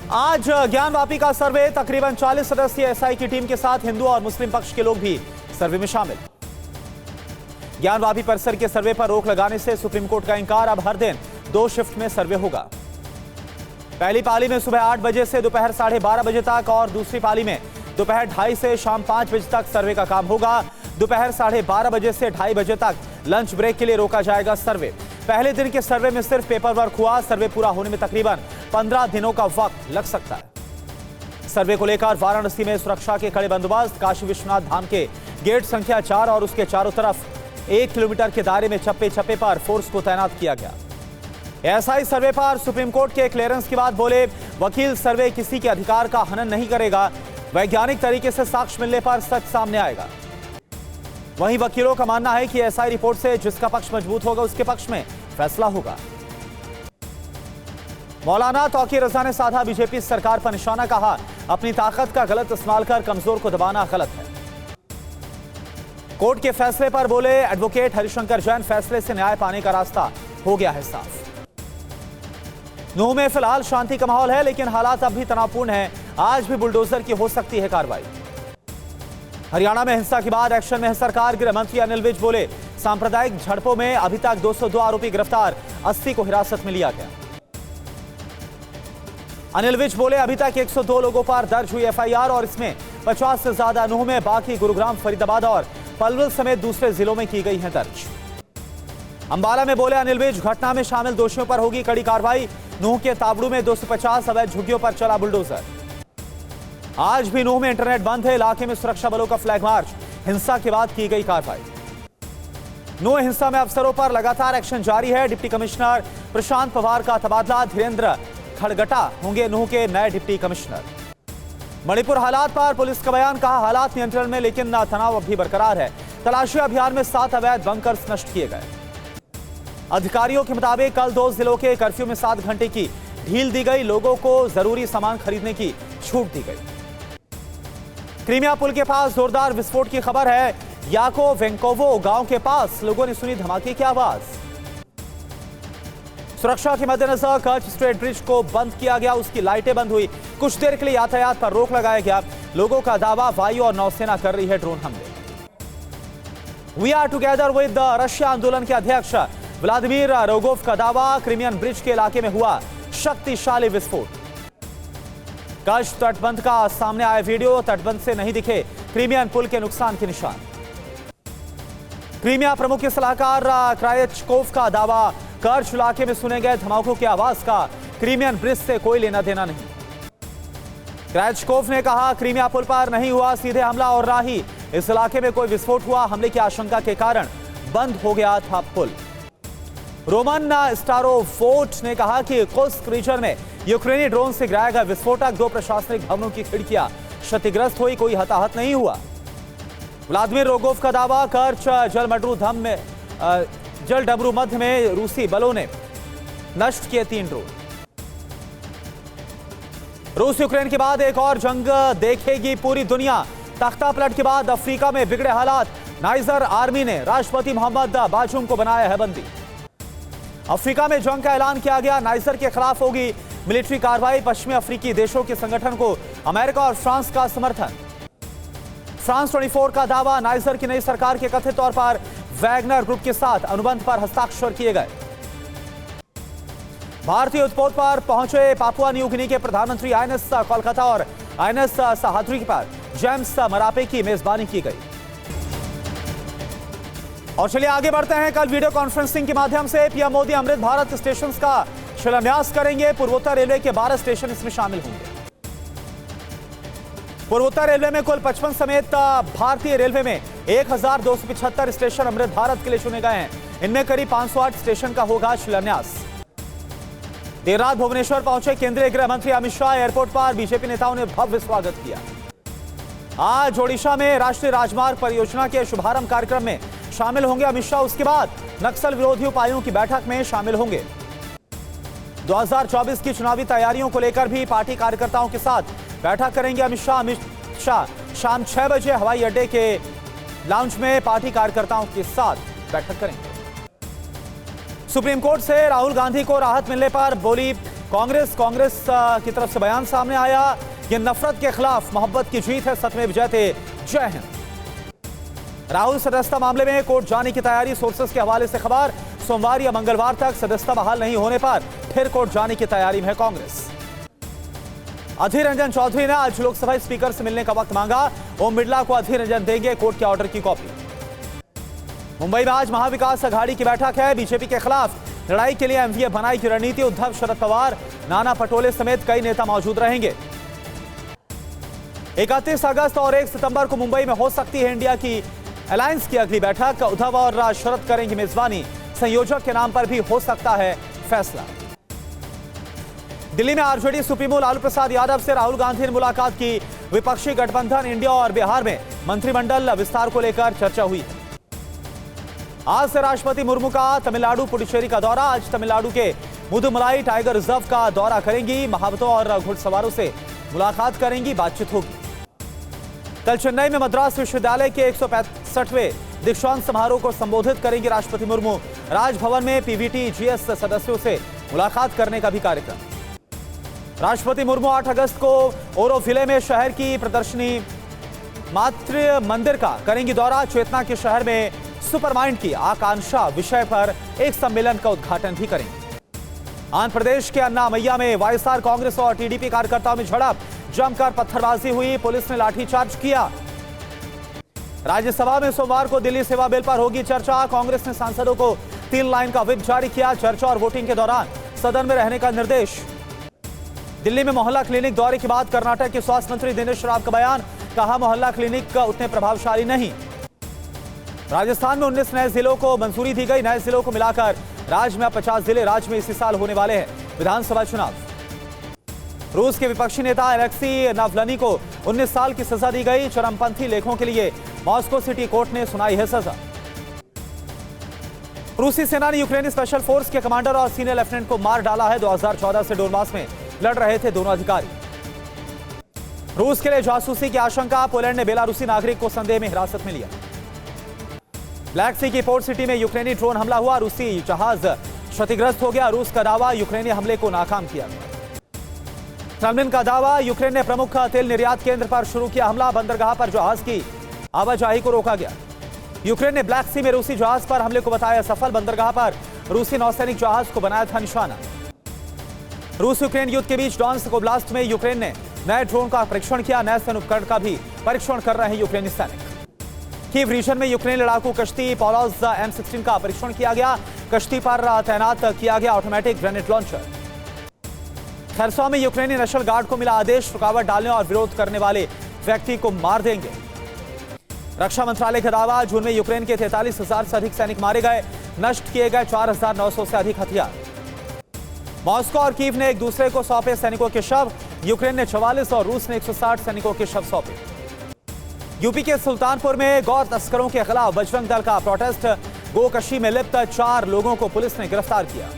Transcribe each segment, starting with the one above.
आज ज्ञानवापी का सर्वे, तकरीबन 40 सदस्यीय एसआई की टीम के साथ हिंदू और मुस्लिम पक्ष के लोग भी सर्वे में शामिल। ज्ञानवापी परिसर के सर्वे पर रोक लगाने से सुप्रीम कोर्ट का इंकार। अब हर दिन 2 शिफ्ट में सर्वे होगा। पहली पाली में सुबह 8 बजे से दोपहर 12:30 बजे तक और दूसरी पाली में दोपहर 2:30 से शाम 5 बजे तक सर्वे का काम होगा। दोपहर 12:30 बजे से 2:30 बजे तक लंच ब्रेक के लिए रोका जाएगा सर्वे। पहले दिन के सर्वे में सिर्फ पेपर वर्क हुआ। सर्वे पूरा होने में तकरीबन 15 दिनों का वक्त लग सकता है। सर्वे को लेकर वाराणसी में सुरक्षा के कड़े बंदोबस्त। काशी विश्वनाथ धाम के गेट संख्या 4 और उसके चारों तरफ 1 किलोमीटर के दायरे में चप्पे चप्पे पर फोर्स को तैनात किया गया। एसआई सर्वे पर सुप्रीम कोर्ट के क्लियरेंस की बात बोले वकील, सर्वे किसी के अधिकार का हनन नहीं करेगा। वैज्ञानिक तरीके से साक्ष्य मिलने पर सच सामने आएगा। वहीं वकीलों का मानना है कि एसआई रिपोर्ट से जिसका पक्ष मजबूत होगा उसके पक्ष में फैसला होगा। मौलाना तौकीर रजा ने साधा बीजेपी सरकार पर निशाना। कहा, अपनी ताकत का गलत इस्तेमाल कर कमजोर को दबाना गलत है। कोर्ट के फैसले पर बोले एडवोकेट हरिशंकर जैन, फैसले से न्याय पाने का रास्ता हो गया है साफ। नूह में फिलहाल शांति का माहौल है, लेकिन हालात अब भी तनावपूर्ण हैं। आज भी बुलडोजर की हो सकती है कार्रवाई। हरियाणा में हिंसा के बाद एक्शन में है सरकार। गृह मंत्री अनिल विज बोले, सांप्रदायिक झड़पों में अभी तक 202 आरोपी गिरफ्तार, 80 को हिरासत में लिया गया। अनिल विज बोले, अभी तक 102 लोगों पर दर्ज हुई एफआईआर और इसमें 50 से ज्यादा नूह में, बाकी गुरुग्राम, फरीदाबाद और पलवल समेत दूसरे जिलों में की गई है दर्ज। अंबाला में बोले अनिल विज, घटना में शामिल दोषियों पर होगी कड़ी कार्रवाई। नूह के ताबड़ू में 250 अवैध झुग्गियों पर चला बुलडोजर। आज भी नूह में इंटरनेट बंद है। इलाके में सुरक्षा बलों का फ्लैग मार्च। हिंसा के बाद की गई कार्रवाई। नूह हिंसा में अफसरों पर लगातार एक्शन जारी है। डिप्टी कमिश्नर प्रशांत पवार का तबादला, धीरेन्द्र खड़गटा होंगे नूह के नए डिप्टी कमिश्नर। मणिपुर हालात पर पुलिस का बयान। कहा, हालात नियंत्रण में लेकिन तनाव अब भी बरकरार है। तलाशी अभियान में 7 अवैध बंकर्स नष्ट किए गए। अधिकारियों के मुताबिक कल 2 जिलों के कर्फ्यू में 7 घंटे की ढील दी गई। लोगों को जरूरी सामान खरीदने की छूट दी गई। क्रीमिया पुल के पास जोरदार विस्फोट की खबर है। याको वेंकोवो गांव के पास लोगों ने सुनी धमाके की आवाज। सुरक्षा के मद्देनजर कच्छ स्ट्रेट ब्रिज को बंद किया गया। उसकी लाइटें बंद हुई। कुछ देर के लिए यातायात पर रोक लगाया गया। लोगों का दावा, वायु और नौसेना कर रही है ड्रोन हमले। We are together with Russia आंदोलन के अध्यक्ष व्लादिमीर रोगोव का दावा, क्रीमियन ब्रिज के इलाके में हुआ शक्तिशाली विस्फोट। कच्छ तटबंध का सामने आया वीडियो। तटबंध से नहीं दिखे क्रीमियन पुल के नुकसान के निशान। क्रीमिया प्रमुख के सलाहकार क्रायचकोव का दावा, कर्च इलाके में सुने गए धमाकों की आवाज का क्रीमियन ब्रिज से कोई लेना देना नहीं। क्रायचकोव ने कहा, क्रीमिया पुल पर नहीं हुआ सीधे हमला और ना ही इस इलाके में कोई विस्फोट हुआ। हमले की आशंका के कारण बंद हो गया था पुल। रोमन स्टारोवोट ने कहा कि कुर्स्क रीजन में यूक्रेनी ड्रोन से गिराया गया विस्फोटक 2 प्रशासनिक भवनों की खिड़कियां क्षतिग्रस्त हुई, कोई हताहत नहीं हुआ। व्लादिमीर रोगोव का दावा, कर्च जलडब्रू मध्य में रूसी बलों ने नष्ट किए 3 ड्रोन। रूस यूक्रेन के बाद एक और जंग देखेगी पूरी दुनिया। तख्ता पलट के बाद अफ्रीका में बिगड़े हालात। नाइजर आर्मी ने राष्ट्रपति मोहम्मद बाजूम को बनाया है बंदी। अफ्रीका में जंग का ऐलान किया गया। नाइजर के खिलाफ होगी मिलिट्री कार्रवाई। पश्चिमी अफ्रीकी देशों के संगठन को अमेरिका और फ्रांस का समर्थन। फ्रांस 24 का दावा, नाइजर की नई सरकार के कथित तौर पर वैगनर ग्रुप के साथ अनुबंध पर हस्ताक्षर किए गए। भारतीय उत्पोत पर पहुंचे पापुआ न्यू गिनी के प्रधानमंत्री आईएनएस कोलकाता और आईएनएस सहाद्री पर जेम्स मरापे की मेजबानी की गई। और चलिए आगे बढ़ते हैं। कल वीडियो कॉन्फ्रेंसिंग के माध्यम से पीएम मोदी अमृत भारत स्टेशन का शिलान्यास करेंगे। पूर्वोत्तर रेलवे के 12 स्टेशन इसमें शामिल होंगे। पूर्वोत्तर रेलवे में कुल 55 समेत भारतीय रेलवे में 1275 स्टेशन अमृत भारत के लिए चुने गए हैं। इनमें करीब 508 स्टेशन का होगा शिलान्यास। देर रात भुवनेश्वर पहुंचे केंद्रीय गृह मंत्री अमित शाह। एयरपोर्ट पर बीजेपी नेताओं ने भव्य स्वागत किया। आज ओडिशा में राष्ट्रीय राजमार्ग परियोजना के शुभारंभ कार्यक्रम में शामिल होंगे अमित शाह। उसके बाद नक्सल विरोधी उपायों की बैठक में शामिल होंगे। 2024 की चुनावी तैयारियों को लेकर भी पार्टी कार्यकर्ताओं के साथ बैठक करेंगे अमित शाह। शाम 6 बजे हवाई अड्डे के लाउंज में पार्टी कार्यकर्ताओं के साथ बैठक करेंगे। सुप्रीम कोर्ट से राहुल गांधी को राहत मिलने पर बोली कांग्रेस की तरफ से बयान सामने आया। ये नफरत के खिलाफ मोहब्बत की जीत है, सत्यमेव जयते, जय हिंद। राहुल सदस्यता मामले में कोर्ट जाने की तैयारी, सोर्सेस के हवाले से खबर। सोमवार या मंगलवार तक सदस्यता बहाल नहीं होने पर फिर कोर्ट जाने की तैयारी में है कांग्रेस। अधीर रंजन चौधरी ने आज लोकसभा स्पीकर से मिलने का वक्त मांगा। ओम बिरला को अधीर रंजन देंगे कोर्ट के ऑर्डर की कॉपी। मुंबई में आज महाविकास अघाड़ी की बैठक है। बीजेपी के खिलाफ लड़ाई के लिए एमवीए बनाई की रणनीति। उद्धव, शरद पवार, नाना पटोले समेत कई नेता मौजूद रहेंगे। 31 अगस्त और 1 सितंबर को मुंबई में हो सकती है इंडिया की अलायंस की अगली बैठक। उद्धव और शरद करेंगे मेजबानी। संयोजक के नाम पर भी हो सकता है फैसला। दिल्ली में आरजेडी सुप्रीमो लालू प्रसाद यादव से राहुल गांधी ने मुलाकात की। विपक्षी गठबंधन इंडिया और बिहार में मंत्रिमंडल विस्तार को लेकर चर्चा हुई। आज से राष्ट्रपति मुर्मू का तमिलनाडु पुडुचेरी का दौरा। आज तमिलनाडु के मुदुमलाई टाइगर रिजर्व का दौरा करेंगी। महावतों और घुड़सवारों से मुलाकात करेंगी, बातचीत होगी। कल चेन्नई में मद्रास विश्वविद्यालय के 165वें दीक्षांत समारोह को संबोधित करेंगी राष्ट्रपति मुर्मू। राजभवन में पीवीटी जीएस सदस्यों से मुलाकात करने का भी कार्यक्रम। राष्ट्रपति मुर्मू 8 अगस्त को ओरोविले में शहर की प्रदर्शनी मातृ मंदिर का करेंगी दौरा। चेतना के शहर में सुपरमाइंड की आकांक्षा विषय पर एक सम्मेलन का उद्घाटन भी करेंगे। आंध्र प्रदेश के अन्नामैया में वाईएसआर कांग्रेस और टीडीपी कार्यकर्ताओं में झड़प। जमकर पत्थरबाजी हुई, पुलिस ने लाठीचार्ज किया। राज्यसभा में सोमवार को दिल्ली सेवा बिल पर होगी चर्चा। कांग्रेस ने सांसदों को 3 लाइन का व्हिप जारी किया। चर्चा और वोटिंग के दौरान सदन में रहने का निर्देश। दिल्ली में मोहल्ला क्लिनिक दौरे के बाद कर्नाटक के स्वास्थ्य मंत्री दिनेश राव का बयान। कहा, मोहल्ला क्लिनिक उतने प्रभावशाली नहीं। राजस्थान में 19 नए जिलों को मंजूरी दी गई। नए जिलों को मिलाकर राज्य में अब 50 जिले राज्य में इसी साल होने वाले हैं विधानसभा चुनाव। रूस के विपक्षी नेता अलेक्सी नावलनी को 19 साल की सजा दी गई। चरमपंथी लेखों के लिए मॉस्को सिटी कोर्ट ने सुनाई है सजा। रूसी सेना ने यूक्रेनी स्पेशल फोर्स के कमांडर और सीनियर लेफ्टिनेंट को मार डाला है। 2014 से डोनबास में लड़ रहे थे दोनों अधिकारी। रूस के लिए जासूसी की आशंका। पोलैंड ने बेलारूसी नागरिक को संदेह में हिरासत में लिया। ब्लैक सी की पोर्ट सिटी में यूक्रेनी ड्रोन हमला हुआ। रूसी जहाज क्षतिग्रस्त हो गया। रूस का दावा, यूक्रेनी हमले को नाकाम किया गया। क्रेमलिन का दावा, यूक्रेन ने प्रमुख तेल निर्यात केंद्र पर शुरू किया हमला। बंदरगाह पर जहाज की आवाजाही को रोका गया। यूक्रेन ने ब्लैक सी में रूसी जहाज पर हमले को बताया सफल। बंदरगाह पर रूसी नौसैनिक जहाज को बनाया था निशाना। रूस यूक्रेन युद्ध के बीच डॉन्स्क ओब्लास्ट में यूक्रेन ने नए ड्रोन का परीक्षण किया। नए सैन्य उपकरण का भी परीक्षण कर रहे हैं यूक्रेनी सैनिक। कीव रीजन में यूक्रेनी लड़ाकू कश्ती पोलोज M16 का परीक्षण किया गया। कश्ती पर तैनात किया गया ऑटोमेटिक ग्रेनेड लॉन्चर। खरसों में यूक्रेनी नेशनल गार्ड को मिला आदेश, रुकावट डालने और विरोध करने वाले व्यक्ति को मार देंगे। रक्षा मंत्रालय का दावा, जून में यूक्रेन के 43,000 से अधिक सैनिक मारे गए। नष्ट किए गए 4,900 से अधिक हथियार। मॉस्को और कीव ने एक दूसरे को सौंपे सैनिकों के शव। यूक्रेन ने 44 और रूस ने 160 सैनिकों के शव सौंपे। यूपी के सुल्तानपुर में गौ तस्करों के खिलाफ बजरंग दल का प्रोटेस्ट। गोकशी में लिप्त 4 लोगों को पुलिस ने गिरफ्तार किया।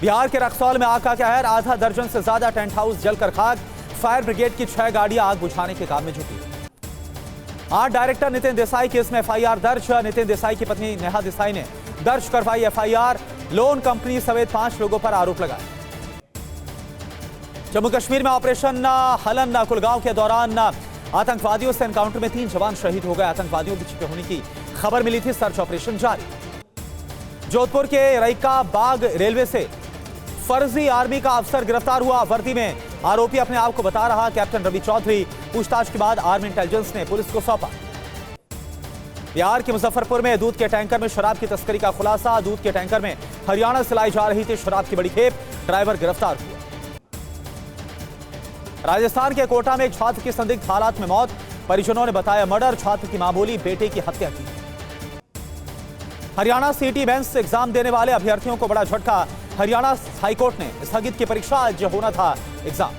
बिहार के रक्सौल में आग का कहर। आधा दर्जन से ज्यादा टेंट हाउस जलकर खाक। फायर ब्रिगेड की 6 गाड़ियां आग बुझाने के काम में जुटी। Art director Nitin Desai case में एफआईआर दर्ज। नितिन देसाई की पत्नी नेहा देसाई ने दर्ज करवाई एफआईआर। लोन कंपनी समेत 5 लोगों पर आरोप लगाए। जम्मू कश्मीर में ऑपरेशन हलन कुलगांव के दौरान आतंकवादियों से एनकाउंटर में 3 जवान शहीद हो गए। आतंकवादियों के छिपे होने की खबर मिली थी। सर्च ऑपरेशन जारी। जोधपुर के रईका बाग रेलवे से फर्जी आर्मी का अफसर गिरफ्तार हुआ। वर्दी में आरोपी अपने आप को बता रहा कैप्टन रवि चौधरी। पूछताछ के बाद आर्मी इंटेलिजेंस ने पुलिस को सौंपा। बिहार के मुजफ्फरपुर में दूध के टैंकर में शराब की तस्करी का खुलासा। दूध के टैंकर में हरियाणा से लाई जा रही थी शराब की बड़ी खेप। ड्राइवर गिरफ्तार हुआ। राजस्थान के कोटा में एक छात्र की संदिग्ध हालात में मौत। परिजनों ने बताया मर्डर। छात्र की मां बोली बेटे की हत्या की। हरियाणा सीटी मेंस एग्जाम देने वाले अभ्यर्थियों को बड़ा झटका। हरियाणा हाईकोर्ट ने स्थगित की परीक्षा। आज होना था एग्जाम।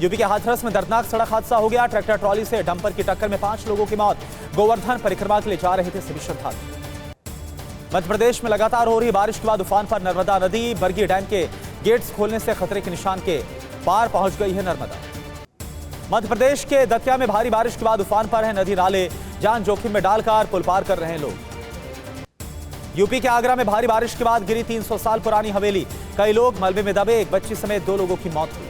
यूपी के हाथरस में दर्दनाक सड़क हादसा हो गया। ट्रैक्टर ट्रॉली से डंपर की टक्कर में 5 लोगों की मौत। गोवर्धन परिक्रमा के लिए जा रहे थे सभी श्रद्धालु। मध्य प्रदेश में लगातार हो रही बारिश के बाद उफान पर नर्मदा नदी। बरगी डैम के गेट्स खोलने से खतरे के निशान के पार पहुंच गई है नर्मदा। मध्य प्रदेश के दतिया में भारी बारिश के बाद उफान पर है नदी नाले। जान जोखिम में डालकर पुल पार कर रहे हैं लोग। यूपी के आगरा में भारी बारिश के बाद गिरी 300 साल पुरानी हवेली। कई लोग मलबे में दबे, एक बच्ची समेत 2 लोगों की मौत हुई।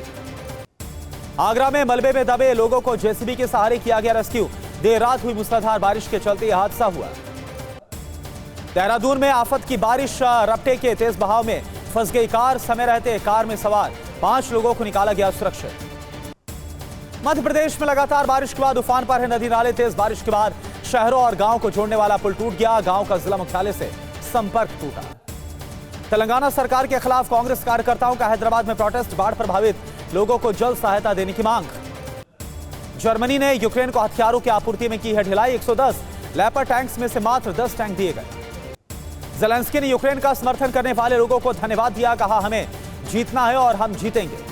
आगरा में मलबे में दबे लोगों को जेसीबी के सहारे किया गया रेस्क्यू। देर रात हुई मूसलाधार बारिश के चलते यह हादसा हुआ। देहरादून में आफत की बारिश, रपटे के तेज बहाव में फंस गई कार, समय रहते कार में सवार 5 लोगों को निकाला गया सुरक्षित। मध्य प्रदेश में लगातार बारिश के बाद उफान पर है नदी नाले। तेज बारिश के बाद शहरों और गांव को जोड़ने वाला पुल टूट गया। गांव का जिला मुख्यालय से संपर्क टूटा। तेलंगाना सरकार के खिलाफ कांग्रेस कार्यकर्ताओं का हैदराबाद में प्रोटेस्ट, बाढ़ प्रभावित लोगों को जल्द सहायता देने की मांग। जर्मनी ने यूक्रेन को हथियारों की आपूर्ति में की है ढिलाई। 110 लेपर टैंक्स में से मात्र 10 टैंक दिए गए। ज़ेलेंस्की ने यूक्रेन का समर्थन करने वाले लोगों को धन्यवाद दिया, कहा हमें जीतना है और हम जीतेंगे।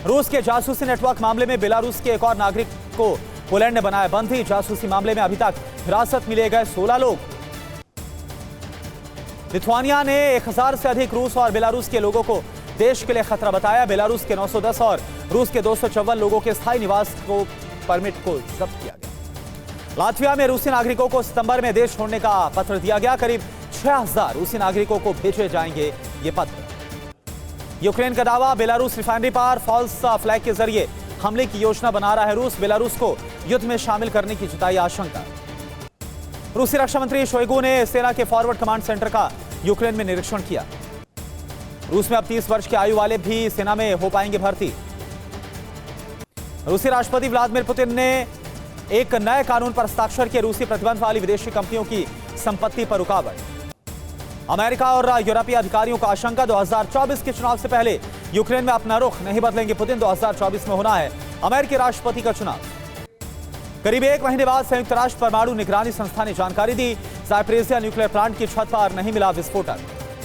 रूस के जासूसी नेटवर्क मामले में बेलारूस के एक और नागरिक को पोलैंड ने बनाया बंदी। जासूसी मामले में अभी तक हिरासत में लिए गए 16 लोग। लिथुआनिया ने 1000 से अधिक रूस और बेलारूस के लोगों को देश के लिए खतरा बताया। बेलारूस के 910 और रूस के 254 लोगों के स्थायी निवास को परमिट को जब्त किया गया। लातविया में रूसी नागरिकों को सितंबर में देश छोड़ने का पत्र दिया गया। करीब 6000 रूसी नागरिकों को भेजे जाएंगे ये पत्र। यूक्रेन का दावा, बेलारूस रिफाइनरी पर फॉल्स फ्लैग के जरिए हमले की योजना बना रहा है रूस। बेलारूस को युद्ध में शामिल करने की जताई आशंका। रूसी रक्षा मंत्री शोइगु ने सेना के फॉरवर्ड कमांड सेंटर का यूक्रेन में निरीक्षण किया। रूस में अब 30 वर्ष की आयु वाले भी सेना में हो पाएंगे भर्ती। रूसी राष्ट्रपति व्लादिमीर पुतिन ने एक नए कानून पर हस्ताक्षर किए। रूसी प्रतिबंध वाली विदेशी कंपनियों की संपत्ति पर रुकावट। अमेरिका और यूरोपीय अधिकारियों का आशंका, 2024 के चुनाव से पहले यूक्रेन में अपना रुख नहीं बदलेंगे पुतिन। 2024 में होना है अमेरिकी राष्ट्रपति का चुनाव। करीब 1 महीने बाद संयुक्त राष्ट्र परमाणु निगरानी संस्था ने जानकारी दी, ज़ापोरिज़िया न्यूक्लियर प्लांट की छत पर नहीं मिला विस्फोटक।